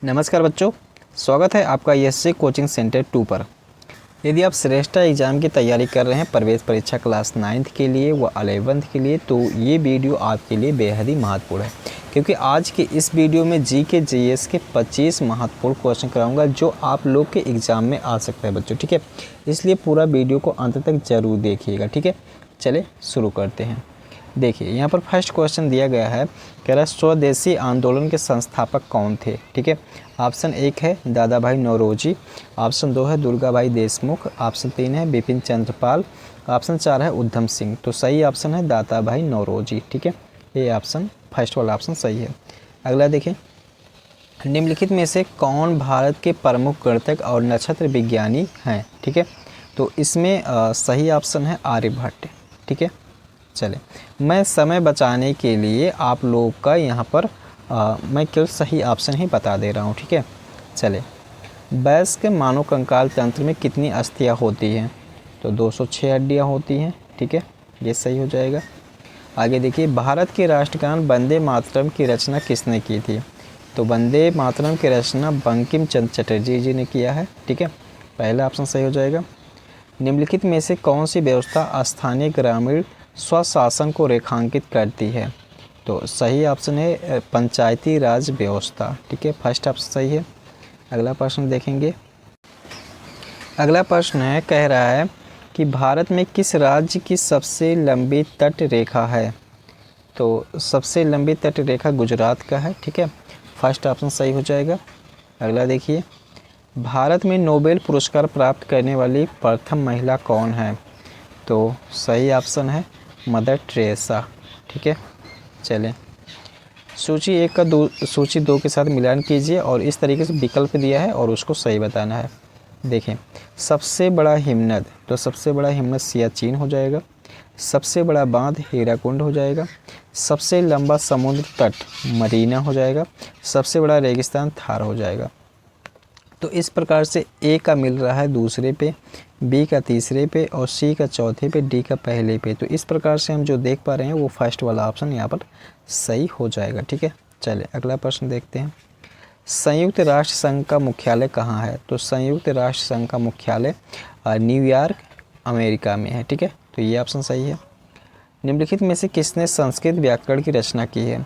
नमस्कार बच्चों, स्वागत है आपका एससी कोचिंग सेंटर 2 पर। यदि आप श्रेष्ठ एग्ज़ाम की तैयारी कर रहे हैं प्रवेश परीक्षा क्लास 9th के लिए व 11th के लिए, तो ये वीडियो आपके लिए बेहद ही महत्वपूर्ण है, क्योंकि आज के इस वीडियो में जीके जीएस के 25 महत्वपूर्ण क्वेश्चन कराऊंगा जो आप लोग के एग्ज़ाम में आ सकता है बच्चों। ठीक है, इसलिए पूरा वीडियो को अंत तक ज़रूर देखिएगा। ठीक है, चले शुरू करते हैं। देखिए यहाँ पर फर्स्ट क्वेश्चन दिया गया है, कह रहा है स्वदेशी आंदोलन के संस्थापक कौन थे। ठीक है, ऑप्शन 1 है दादा भाई नौरोजी, ऑप्शन 2 है दुर्गा भाई देशमुख, ऑप्शन 3 है बिपिन चंद्र पाल, ऑप्शन 4 है उधम सिंह। तो सही ऑप्शन है दादा भाई नौरोजी। ठीक है, ये ऑप्शन फर्स्ट वाला ऑप्शन सही है। अगला देखिए, निम्नलिखित में से कौन भारत के प्रमुख गणितज्ञ और नक्षत्र विज्ञानी हैं। ठीक है, तो इसमें सही ऑप्शन है आर्यभट्ट। ठीक है, चले मैं समय बचाने के लिए आप लोग का यहाँ पर मैं केवल सही ऑप्शन ही बता दे रहा हूँ। ठीक है, चले वयस्क मानव कंकाल तंत्र में कितनी अस्थियाँ होती हैं। तो 206 हड्डियाँ होती हैं। ठीक है, ये सही हो जाएगा। आगे देखिए, भारत के राष्ट्रगान वंदे मातरम की रचना किसने की थी। तो वंदे मातरम की रचना बंकिम चंद्र चटर्जी जी ने किया है। ठीक है, पहला ऑप्शन सही हो जाएगा। निम्नलिखित में से कौन सी व्यवस्था स्थानीय ग्रामीण स्वशासन को रेखांकित करती है। तो सही ऑप्शन है पंचायती राज व्यवस्था। ठीक है, फर्स्ट ऑप्शन सही है। अगला प्रश्न देखेंगे। अगला प्रश्न है, कह रहा है कि भारत में किस राज्य की सबसे लंबी तट रेखा है। तो सबसे लंबी तट रेखा गुजरात का है। ठीक है, फर्स्ट ऑप्शन सही हो जाएगा। अगला देखिए, भारत में नोबेल पुरस्कार प्राप्त करने वाली प्रथम महिला कौन है। तो सही ऑप्शन है मदर टेरेसा। ठीक है, चलें सूची 1 का सूची 2 के साथ मिलान कीजिए और इस तरीके से विकल्प दिया है और उसको सही बताना है। देखें, सबसे बड़ा हिमनद, तो सबसे बड़ा हिमनद सियाचिन हो जाएगा। सबसे बड़ा बांध हीराकुंड हो जाएगा। सबसे लंबा समुद्र तट मरीना हो जाएगा। सबसे बड़ा रेगिस्तान थार हो जाएगा। तो इस प्रकार से ए का मिल रहा है दूसरे पे, बी का तीसरे पे और सी का चौथे पे, डी का पहले पे। तो इस प्रकार से हम जो देख पा रहे हैं वो फर्स्ट वाला ऑप्शन यहाँ पर सही हो जाएगा। ठीक है, चलिए अगला प्रश्न देखते हैं। संयुक्त राष्ट्र संघ का मुख्यालय कहाँ है। तो संयुक्त राष्ट्र संघ का मुख्यालय न्यूयॉर्क अमेरिका में है। ठीक है, तो ये ऑप्शन सही है। निम्नलिखित में से किसने संस्कृत व्याकरण की रचना की है।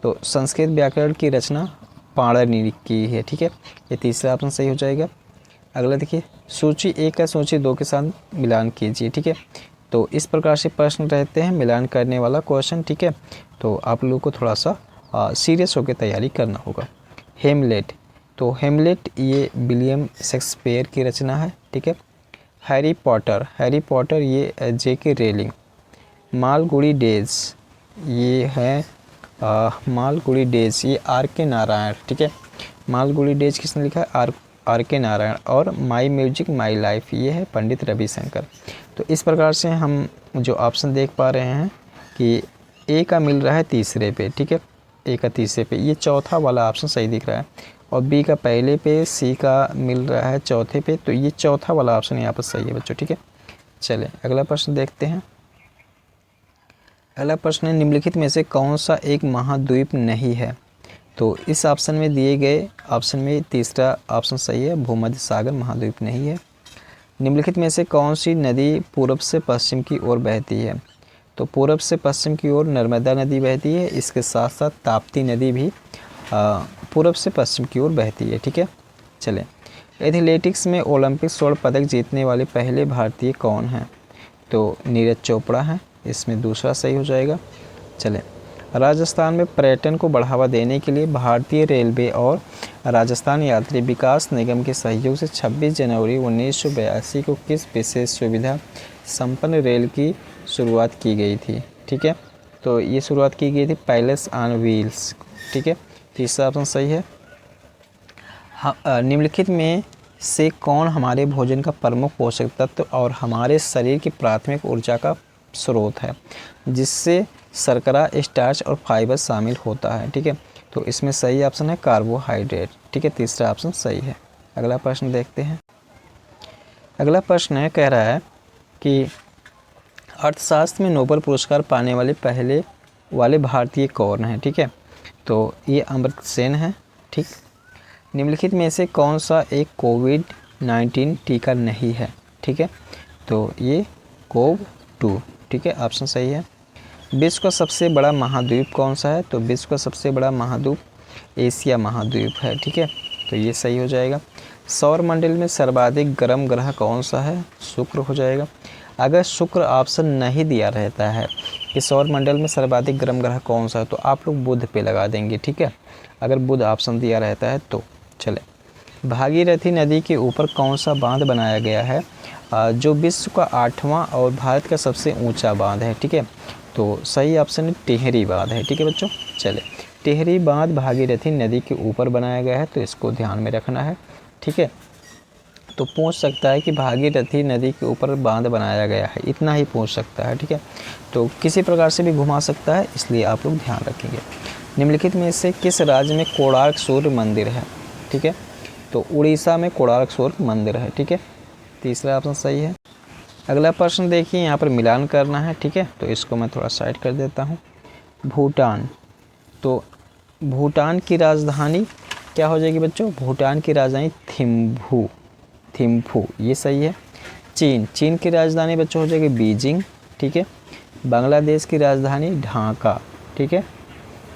तो संस्कृत व्याकरण की रचना पाणिनि की है। ठीक है, ये तीसरा ऑप्शन सही हो जाएगा। अगला देखिए, सूची 1 का सूची 2 के साथ मिलान कीजिए। ठीक है, तो इस प्रकार से प्रश्न रहते हैं मिलान करने वाला क्वेश्चन। ठीक है, तो आप लोगों को थोड़ा सा सीरियस होकर तैयारी करना होगा। हेमलेट, तो हेमलेट ये विलियम शेक्सपियर की रचना है। ठीक है, हैरी पॉटर ये जेके रेलिंग। मालगुडी डेज ये है मालगुडी डेज ये आर के नारायण। ठीक है, मालगुडी डेज किसने लिखा है, आर के नारायण। और माई म्यूजिक माई लाइफ ये है पंडित रविशंकर। तो इस प्रकार से हम जो ऑप्शन देख पा रहे हैं कि ए का मिल रहा है तीसरे पे। ठीक है, ए का तीसरे पे, ये चौथा वाला ऑप्शन सही दिख रहा है। और बी का पहले पे, सी का मिल रहा है चौथे पे, तो ये चौथा वाला ऑप्शन यहाँ पर सही है बच्चों। ठीक है, चलें अगला प्रश्न देखते हैं। अगला प्रश्न है, निम्नलिखित में से कौन सा एक महाद्वीप नहीं है। तो इस ऑप्शन में दिए गए ऑप्शन में तीसरा ऑप्शन सही है, भूमध्य सागर महाद्वीप नहीं है। निम्नलिखित में से कौन सी नदी पूर्व से पश्चिम की ओर बहती है। तो पूर्व से पश्चिम की ओर नर्मदा नदी बहती है। इसके साथ साथ ताप्ती नदी भी पूर्व से पश्चिम की ओर बहती है। ठीक है, चलें एथलेटिक्स में ओलंपिक स्वर्ण पदक जीतने वाले पहले भारतीय कौन हैं। तो नीरज चोपड़ा हैं, इसमें दूसरा सही हो जाएगा। चलें राजस्थान में पर्यटन को बढ़ावा देने के लिए भारतीय रेलवे और राजस्थान यात्री विकास निगम के सहयोग से 26 जनवरी 1982 को किस विशेष सुविधा संपन्न रेल की शुरुआत की गई थी। ठीक है, तो ये शुरुआत की गई थी पैलेस ऑन व्हील्स। ठीक है, तीसरा ऑप्शन सही है। निम्नलिखित में से कौन हमारे भोजन का प्रमुख पोषक तत्व और हमारे शरीर की प्राथमिक ऊर्जा का स्रोत है, जिससे शर्करा, स्टार्च और फाइबर शामिल होता है। ठीक है, तो इसमें सही ऑप्शन है कार्बोहाइड्रेट। ठीक है, तीसरा ऑप्शन सही है। अगला प्रश्न देखते हैं। अगला प्रश्न है, कह रहा है कि अर्थशास्त्र में नोबेल पुरस्कार पाने वाले पहले वाले भारतीय कौन हैं। ठीक है, तो ये अमर्त्य सेन है। ठीक, निम्नलिखित में से कौन सा एक कोविड-19 टीका नहीं है? ठीक है, तो ये कोव-2, ठीक है, ऑप्शन सही है। विश्व का सबसे बड़ा महाद्वीप कौन सा है? तो विश्व का सबसे बड़ा महाद्वीप एशिया महाद्वीप है, ठीक है, तो ये सही हो जाएगा। सौर मंडल में सर्वाधिक गर्म ग्रह कौन सा है? शुक्र हो जाएगा। अगर शुक्र ऑप्शन नहीं दिया रहता है कि सौर मंडल में सर्वाधिक गर्म ग्रह कौन सा है, तो आप लोग बुध पे लगा देंगे, ठीक है, अगर बुध ऑप्शन दिया रहता है तो। चले, भागीरथी नदी के ऊपर कौन सा बांध बनाया गया है? जो विश्व का 8वां और भारत का सबसे ऊंचा बांध है, ठीक है, तो सही ऑप्शन है टिहरी बांध है, ठीक है बच्चों। चले, टिहरी बांध भागीरथी नदी के ऊपर बनाया गया है, तो इसको ध्यान में रखना है, ठीक है। तो पूछ सकता है कि भागीरथी नदी के ऊपर बांध बनाया गया है, इतना ही पूछ सकता है, ठीक है, तो किसी प्रकार से भी घुमा सकता है, इसलिए आप लोग ध्यान रखेंगे। निम्नलिखित में से किस राज्य में कोणार्क सूर्य मंदिर है? ठीक है, तो उड़ीसा में कोणार्क सूर्य मंदिर है, ठीक है, तीसरा ऑप्शन सही है। अगला प्रश्न देखिए, यहाँ पर मिलान करना है, ठीक है, तो इसको मैं थोड़ा साइड कर देता हूँ। भूटान, तो भूटान की राजधानी क्या हो जाएगी बच्चों? भूटान की राजधानी थिम्फू, थिम्फू, ये सही है। चीन, चीन की राजधानी बच्चों हो जाएगी बीजिंग, ठीक है। बांग्लादेश की राजधानी ढाका, ठीक है।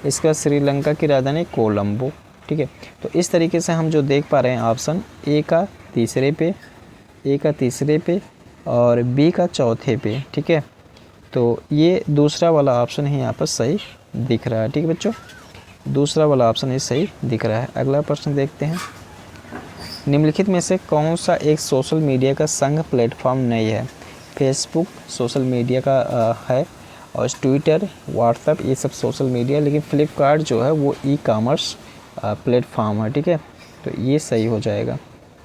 इसके बाद श्रीलंका की राजधानी कोलंबो, ठीक है। तो इस तरीके से हम जो देख पा रहे हैं ऑप्शन ए का तीसरे पे और बी का चौथे पे, ठीक है, तो ये दूसरा वाला ऑप्शन ही यहाँ पर सही दिख रहा है, ठीक है बच्चों, दूसरा वाला ऑप्शन ही सही दिख रहा है। अगला प्रश्न देखते हैं, निम्नलिखित में से कौन सा एक सोशल मीडिया का संघ प्लेटफॉर्म नहीं है? फेसबुक सोशल मीडिया का है, और ट्विटर, व्हाट्सएप, ये सब सोशल मीडिया, लेकिन फ्लिपकार्ट जो है वो ई कॉमर्स प्लेटफॉर्म है, ठीक है, तो ये सही हो जाएगा।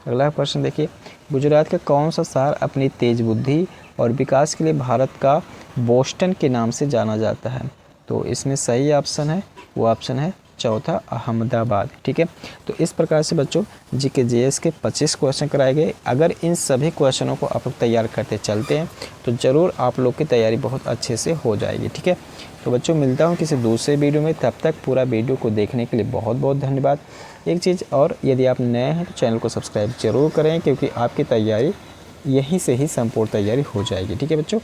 अगला प्रश्न देखिए, गुजरात का कौन सा शहर अपनी तेज बुद्धि और विकास के लिए भारत का बोस्टन के नाम से जाना जाता है? तो इसमें सही ऑप्शन है, वो ऑप्शन है चौथा, अहमदाबाद, ठीक है। तो इस प्रकार से बच्चों जीके जीएस के 25 क्वेश्चन कराए गए। अगर इन सभी क्वेश्चनों को आप लोग तैयार करते चलते हैं तो ज़रूर आप लोग की तैयारी बहुत अच्छे से हो जाएगी, ठीक है। तो बच्चों मिलता हूँ किसी दूसरे वीडियो में, तब तक पूरा वीडियो को देखने के लिए बहुत बहुत धन्यवाद। एक चीज़ और, यदि आप नए हैं तो चैनल को सब्सक्राइब जरूर करें, क्योंकि आपकी तैयारी यहीं से ही संपूर्ण तैयारी हो जाएगी, ठीक है बच्चों।